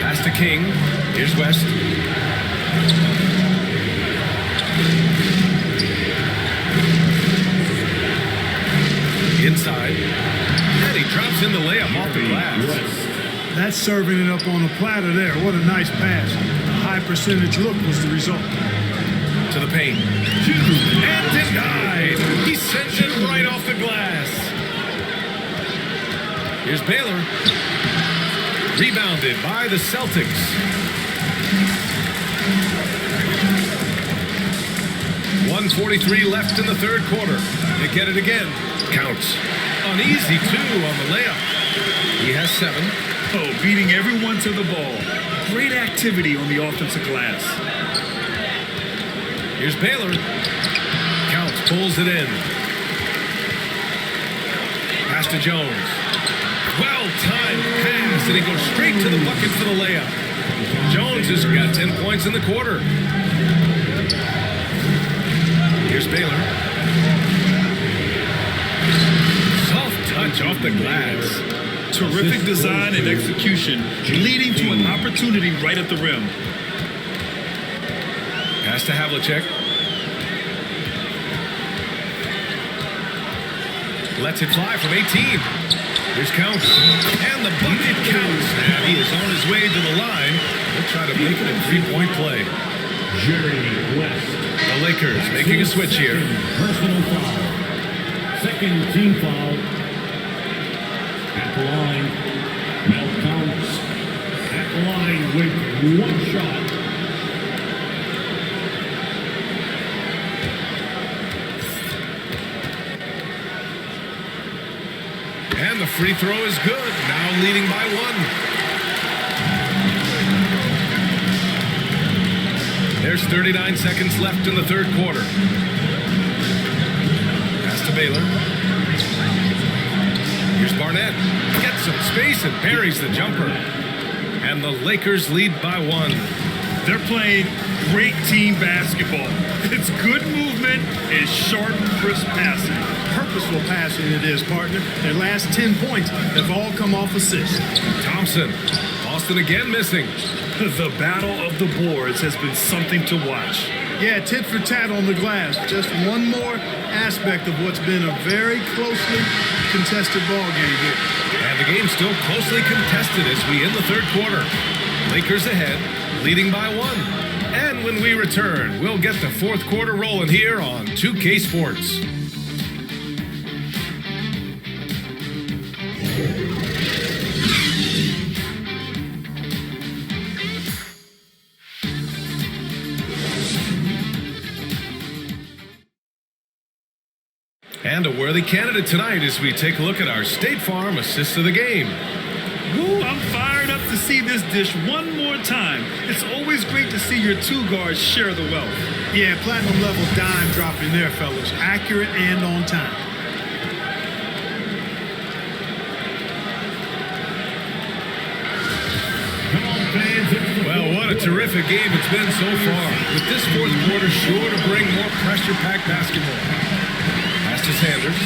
Pass to King. Here's West. Inside. And he drops in the layup off the glass. That's serving it up on a platter there. What a nice pass. A high percentage look was the result. To the paint. And denied. He sends it right off the glass. Here's Baylor. Rebounded by the Celtics. .143 left in the third quarter. They get it again. Counts. An easy 2 on the layup. He has 7. Oh, beating everyone to the ball. Great activity on the offensive glass. Here's Baylor. Counts, pulls it in. Pass to Jones. Well-timed pass, and he goes straight to the bucket for the layup. Jones has got 10 points in the quarter. Here's Baylor. Soft touch off the glass. Terrific design and execution, leading to an opportunity right at the rim. Pass to Havlicek. Lets it fly from 18. Here's Counts. And the bucket counts. And he is on his way to the line. He'll try to make it a 3-point play. Jerry West. The Lakers making a switch here. Personal foul. Second team foul. At the line. Now Counts. At the line with 1 shot. And the free throw is good. Now leading by 1. There's 39 seconds left in the third quarter. Pass to Baylor. Here's Barnett. Gets some space and buries the jumper. And the Lakers lead by 1. They're playing great team basketball. It's good movement and sharp, crisp passing. Purposeful passing it is, partner. Their last 10 points have all come off assists. Thompson. Boston again missing. The battle of the boards has been something to watch. Yeah, tit for tat on the glass. Just one more aspect of what's been a very closely contested ball game here. And the game's still closely contested as we end the third quarter. Lakers ahead, leading by 1. And when we return, we'll get the fourth quarter rolling here on 2K Sports. And a worthy candidate tonight as we take a look at our State Farm assist of the game. Woo, I'm fired up to see this dish one more time. It's always great to see your 2 guards share the wealth. Yeah, platinum level dime dropping there, fellas. Accurate and on time. Well, what a terrific game it's been so far. With this fourth quarter sure to bring more pressure-packed basketball. Pass to Sanders.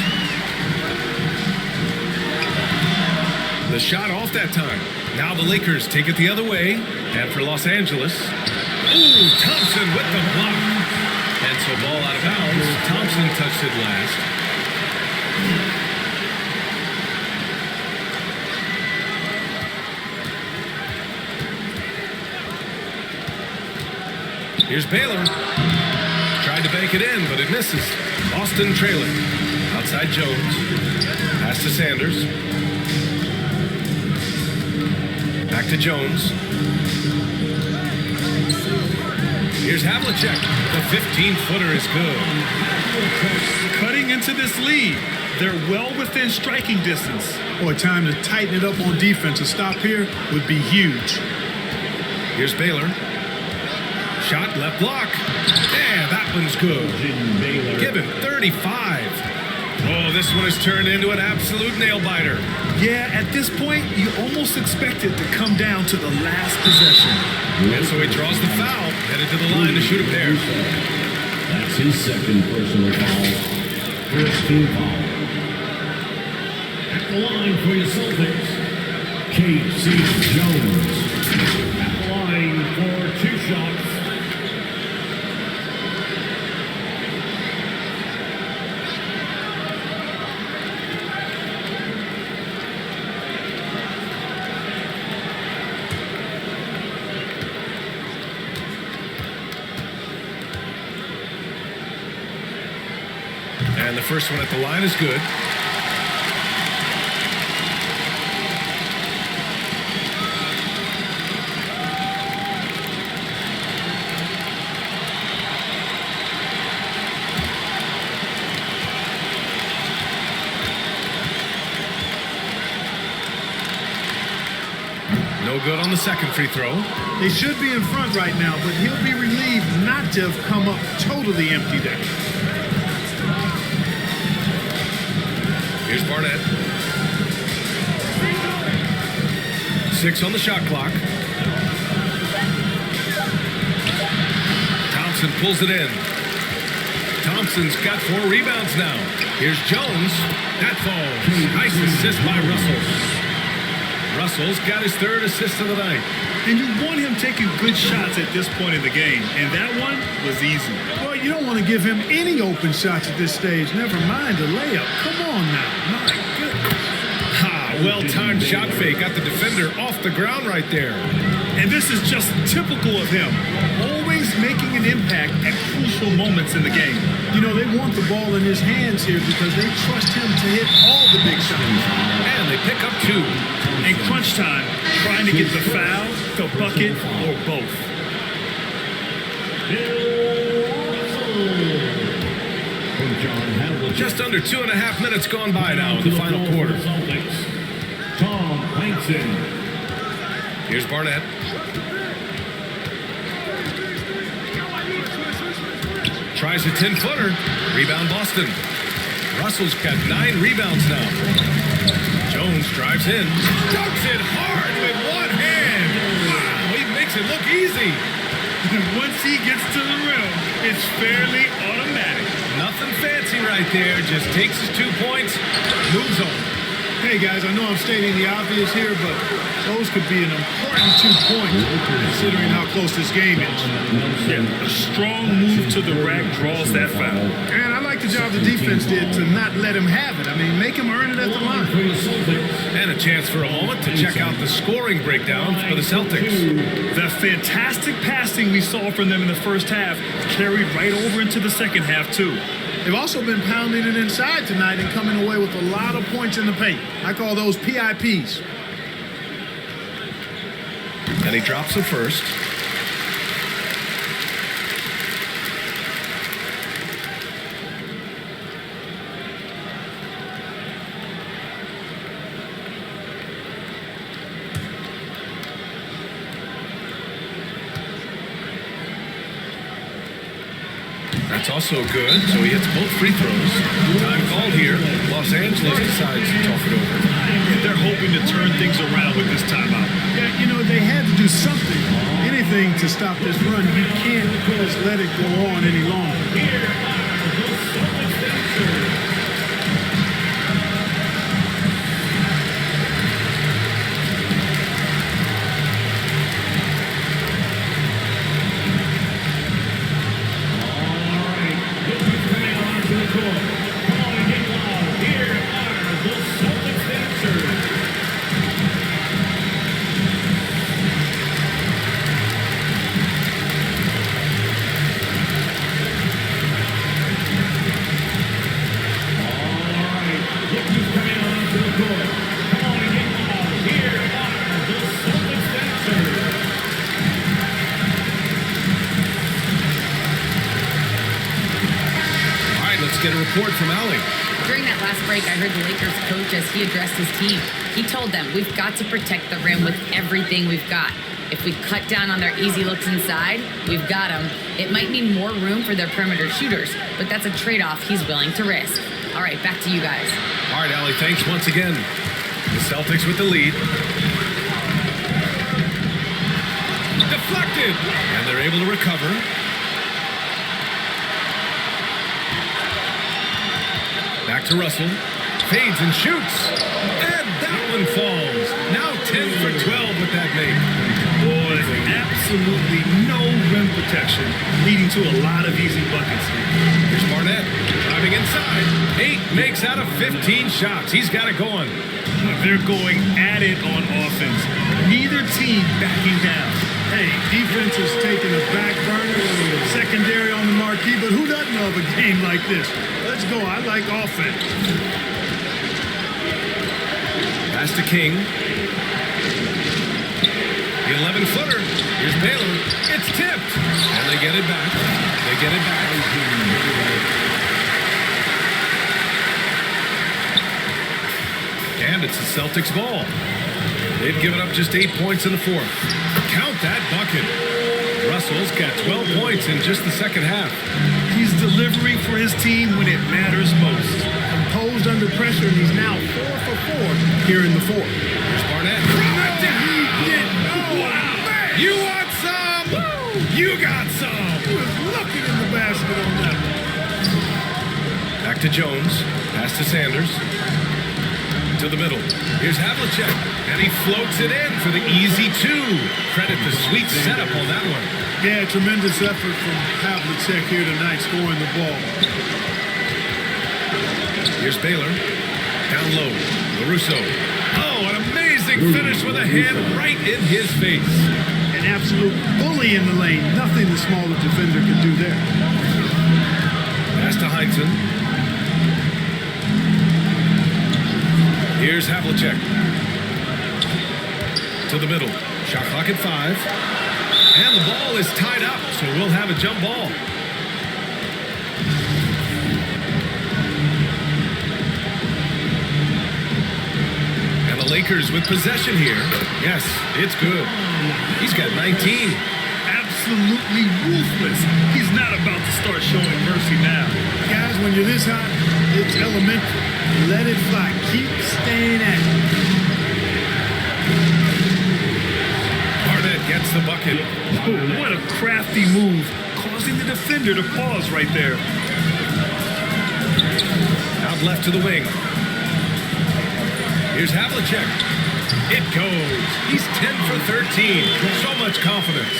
The shot off that time. Now the Lakers take it the other way. And for Los Angeles. Ooh, Thompson with the block. And so ball out of bounds. Thompson touched it last. Here's Baylor. Tried to bank it in, but it misses. Boston trailing. Outside Jones. Pass to Sanders. Back to Jones. Here's Havlicek. The 15-footer is good. Cutting into this lead. They're well within striking distance. Boy, time to tighten it up on defense. A stop here would be huge. Here's Baylor. shot, left block. And that one's good. Give him 35. Oh, this one has turned into an absolute nail-biter. Yeah, at this point, you almost expect it to come down to the last possession. And so he draws the foul, headed to the line to shoot a pair. That's his second personal foul. First team foul. At the line for the Celtics, K.C. Jones. At the line for 2 shots. And the first one at the line is good. No good on the second free throw. They should be in front right now, but he'll be relieved not to have come up totally empty there. Here's Barnett. 6 on the shot clock. Thompson pulls it in. Thompson's got 4 rebounds now. Here's Jones. That falls. Nice assist by Russell. Russell's got his 3rd assist of the night. And you want him taking good shots at this point in the game, and that one was easy. Well, you don't want to give him any open shots at this stage. Never mind a layup. Come on now. My goodness. Ha! Well-timed shot fake. Got the defender off the ground right there. And this is just typical of him. Always making an impact at crucial moments in the game. You know, they want the ball in his hands here because they trust him to hit all the big shots. And they pick up 2. In crunch time, trying to get the foul, the bucket, or both. Just under 2.5 minutes gone by now in the final quarter. Tom Langston. Here's Barnett. Tries a 10-footer. Rebound Boston. Russell's got 9 rebounds now. Jones drives in. Dunks it hard with one hand. Wow, he makes it look easy. Once he gets to the rim, it's fairly automatic. Nothing fancy right there. Just takes his 2 points, moves on. Hey, guys, I know I'm stating the obvious here, but those could be an important 2 points considering how close this game is. Yeah, a strong move to the rack draws that foul. And I like the job the defense did to not let him have it. I mean, make him earn it at the line. And a chance for a moment to check out the scoring breakdown for the Celtics. The fantastic passing we saw from them in the first half carried right over into the second half, too. They've also been pounding it inside tonight and coming away with a lot of points in the paint. I call those PIPs. And he drops the first. That's also good, so he hits both free throws. Time called here. Los Angeles decides to talk it over. They're hoping to turn things around with this timeout. Yeah, you know, they had to do something, anything to stop this run. You can't just let it go on any longer. Get a report from Allie. During that last break, I heard the Lakers coach as he addressed his team. He told them, we've got to protect the rim with everything we've got. If we cut down on their easy looks inside, we've got them. It might mean more room for their perimeter shooters, but that's a trade-off he's willing to risk. All right, back to you guys. All right, Allie, thanks once again. The Celtics with the lead. Deflected! And they're able to recover. Back to Russell. Fades and shoots. And that one falls. Now 10 for 12 with that make. Boy, absolutely no rim protection, leading to a lot of easy buckets. Here's Barnett driving inside. 8 makes out of 15 shots. He's got it going. They're going at it on offense. Neither team backing down. Hey, defense is taking a back burner, secondary on the marquee, but who doesn't love a game like this? Let's go. I like offense. Pass to King. The 11-footer. Here's Baylor. It's tipped. And they get it back. They get it back. And it's the Celtics ball. They've given up just 8 points in the fourth. Count that bucket. Russell's got 12 points in just the second half. He's delivering for his team when it matters most. Composed under pressure, and he's now 4 for 4 here in the fourth. Here's Barnett. You want some? Woo! You got some. He was looking in the basket on that. Back to Jones. Pass to Sanders. To the middle. Here's Havlicek. And he floats it in for the easy 2. Credit the sweet setup on that one. Yeah, tremendous effort from Havlicek here tonight, scoring the ball. Here's Baylor. Down low. LaRusso. Oh, an amazing finish with a hand right in his face. An absolute bully in the lane. Nothing the smaller defender could do there. Pass to Heinsohn. Here's Havlicek. To the middle. Shot clock at 5. And the ball is tied up, so we'll have a jump ball. And the Lakers with possession here. Yes, it's good. He's got 19. Absolutely ruthless. He's not about to start showing mercy now. Guys, when you're this hot, it's elementary. Let it fly. Keep staying at it. Barnett gets the bucket. Oh, what a crafty move, causing the defender to pause right there. Out left to the wing. Here's Havlicek. It goes. He's 10 for 13. So much confidence.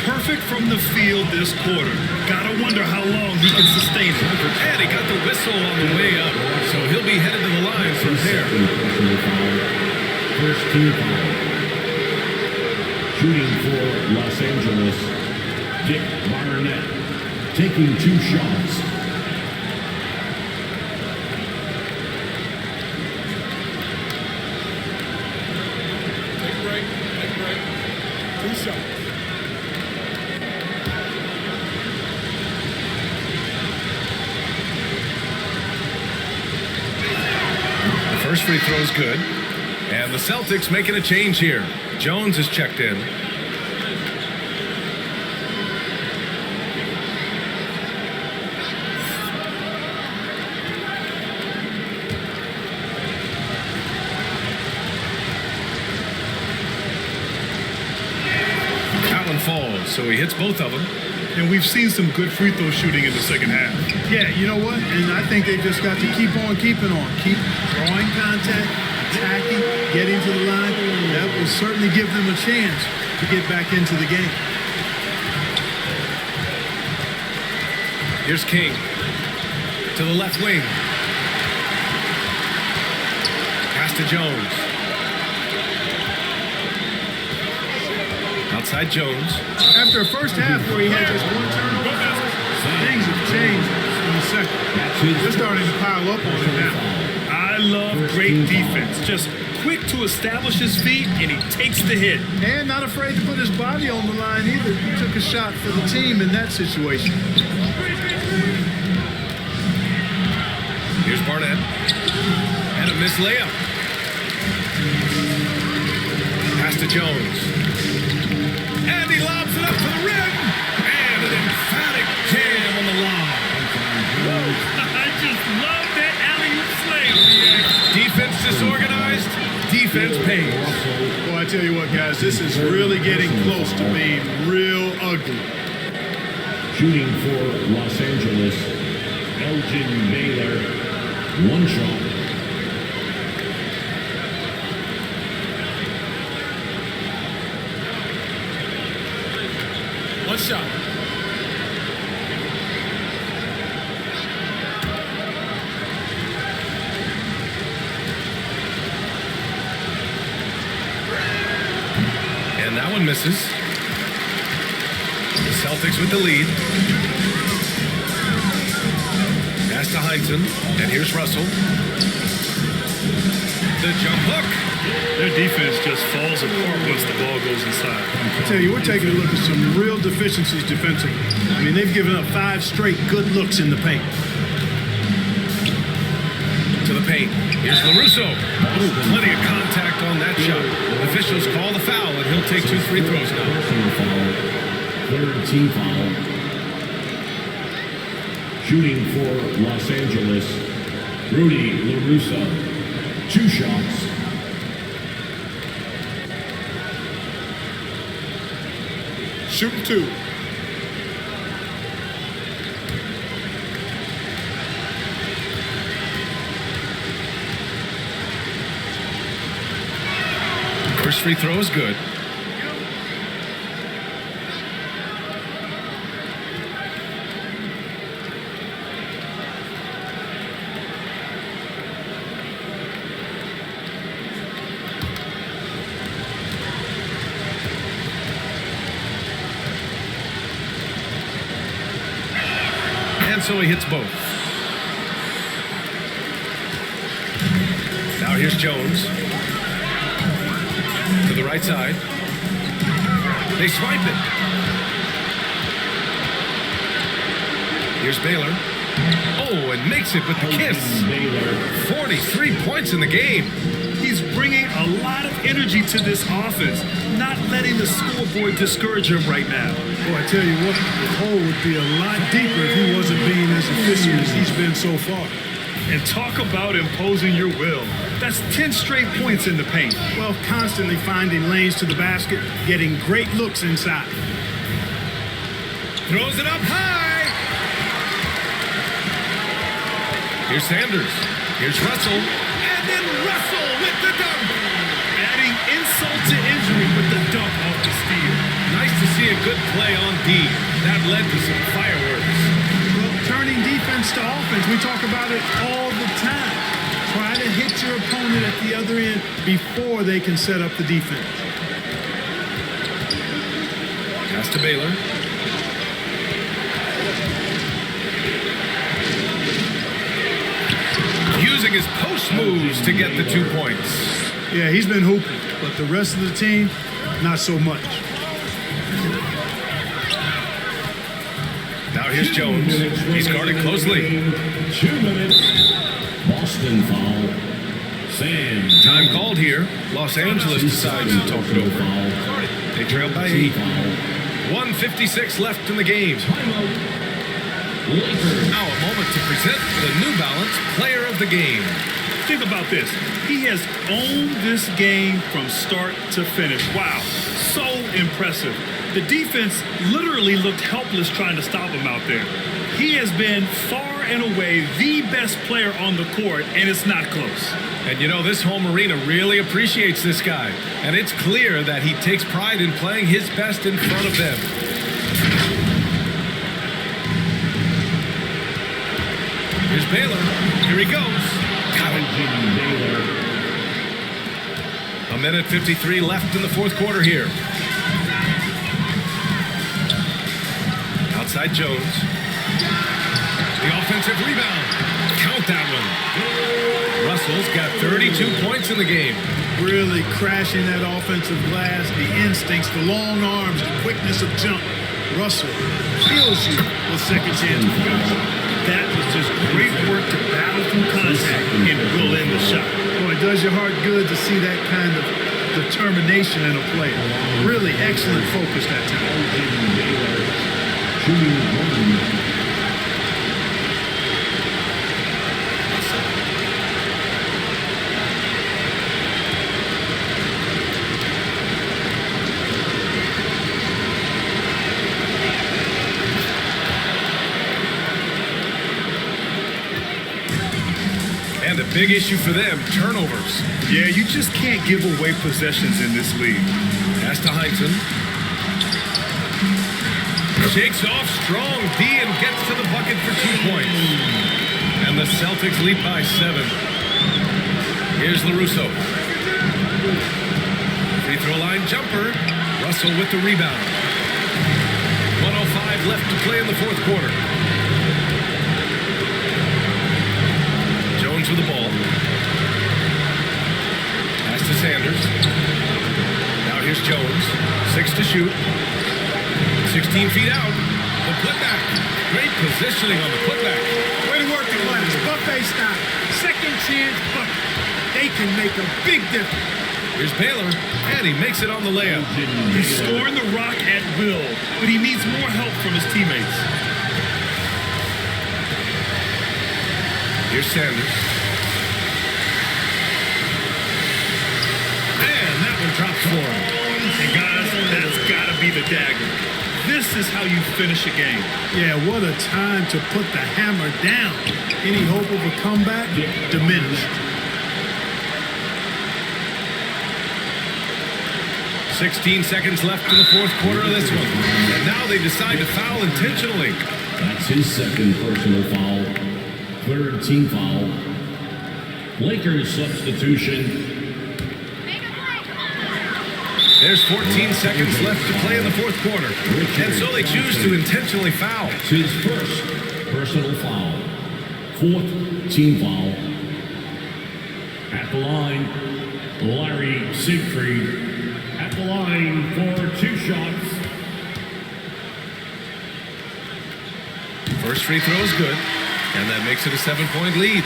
Perfect from the field this quarter. Gotta wonder how long he can sustain it. And he got the whistle on the way up, so he'll be headed to the line from there. First team foul. Shooting for Los Angeles, Dick Barnett, taking 2 shots. Take a break. 2 shots. First free throw is good. And the Celtics making a change here. Jones is checked in. That one falls, so he hits both of them. And we've seen some good free throw shooting in the second half. Yeah, you know what? And I think they just got to keep on keeping on. Keep drawing contact, attacking, getting to the line. That will certainly give them a chance to get back into the game. Here's King to the left wing. Pass to Jones. Outside Jones. After a first half where he had just 1 turnover, things have changed in the second. They're starting to pile up on him now. I love great defense. Just quick to establish his feet, and he takes the hit. And not afraid to put his body on the line either. He took a shot for the team in that situation. Here's Barnett. And a missed layup. Pass to Jones. defense pays. Well, I tell you what, guys, this is really getting close to being real ugly. Shooting for Los Angeles, Elgin Baylor. One shot. One shot. And that one misses. The Celtics with the lead. Pass to Heinsohn, and here's Russell. The jump hook. Their defense just falls apart once the ball goes inside. I tell you, we're taking a look at some real deficiencies defensively. I mean, they've given up 5 straight good looks in the paint. To the paint. Here's LaRusso. Ooh, plenty of contact on that shot. Officials call the foul, and he'll take 2 free throws now. Personal foul. Third team foul. Shooting for Los Angeles, Rudy LaRusso. 2 shots. Shooting 2. First free throw is good. And so he hits both. Now here's Jones. To the right side. They swipe it. Here's Baylor. Oh, and makes it with the kiss. 43 points in the game. He's bringing a lot of energy to this offense, not letting the scoreboard discourage him right now. Boy, I tell you what, the hole would be a lot deeper if he wasn't being as efficient as he's been so far. And talk about imposing your will. That's 10 straight points in the paint. Well, constantly finding lanes to the basket, getting great looks inside. Throws it up high. Here's Sanders. Here's Russell. And then Russell with the dunk. Adding insult to injury with the dunk off the steal. Nice to see a good play on D. That led to some fireworks. Well, turning defense to offense, we talk about it all the time. Try to hit your opponent at the other end before they can set up the defense. Pass to Baylor. Using his post moves to get the 2 points. Yeah, he's been hooping, but the rest of the team, not so much. Now here's Jones. He's guarded closely. 2 minutes. Boston foul. Sam. Time called here. Los Angeles decides to talk it over. They trail by 8. 1:56 left in the game. Now a moment to present the New Balance Player of the Game. Think about this. He has owned this game from start to finish. Wow, so impressive. The defense literally looked helpless trying to stop him out there. He has been far and away the best player on the court, and it's not close. And you know, this home arena really appreciates this guy. And it's clear that he takes pride in playing his best in front of them. Here's Baylor. Here he goes. Got it. A minute 53 left in the fourth quarter here. Outside Jones. The offensive rebound. Count that one. Russell's got 32 points in the game. Really crashing that offensive glass, the instincts, the long arms, the quickness of jump. Russell kills you with second chance points. That was just great work to battle through contact and will in the shot. Boy, it does your heart good to see that kind of determination in a player. Really excellent focus that time. Big issue for them, turnovers. Yeah, you just can't give away possessions in this league. Pass to Heinsohn. Shakes off strong D and gets to the bucket for 2 points. And the Celtics lead by 7. Here's LaRusso. Free throw line jumper. Russell with the rebound. 1:05 left to play in the fourth quarter. Jones with the ball. Pass to Sanders. Now here's Jones. 6 to shoot. 16 feet out. The putback. Great positioning on the putback. Way to work the glass. Buffet style. Second chance bucket. They can make a big difference. Here's Baylor, and he makes it on the layup. He's scoring the rock at will, but he needs more help from his teammates. Here's Sanders. And that one drops for him. And guys, that's got to be the dagger. This is how you finish a game. Yeah, what a time to put the hammer down. Any hope of a comeback? Diminished. 16 seconds left in the fourth quarter of this one. And now they decide to foul intentionally. That's his second personal foul. Third team foul. Lakers substitution. There's 14 seconds left to play in the fourth quarter. And so they choose to intentionally foul. It's his first personal foul. Fourth team foul. At the line, Larry Siegfried. At the line for 2 shots. First free throw is good. And that makes it a 7-point lead.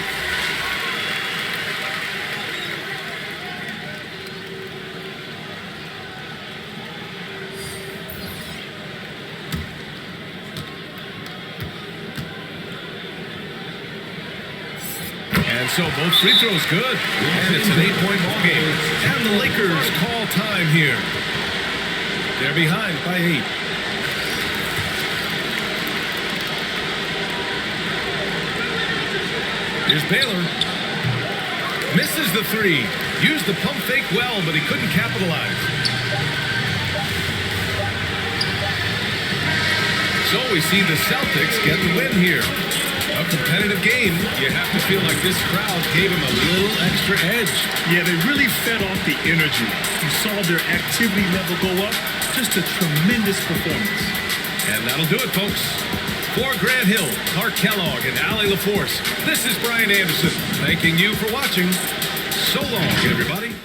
And so both free throws good. And it's an 8-point ball game. And the Lakers call time here. They're behind by 8. Here's Baylor. Misses the 3. Used the pump fake well, but he couldn't capitalize. So we see the Celtics get the win here. A competitive game. You have to feel like this crowd gave him a little extra edge. Yeah, they really fed off the energy. You saw their activity level go up. Just a tremendous performance. And that'll do it, folks. For Grant Hill, Clark Kellogg, and Allie LaForce, this is Brian Anderson, thanking you for watching. So long, everybody.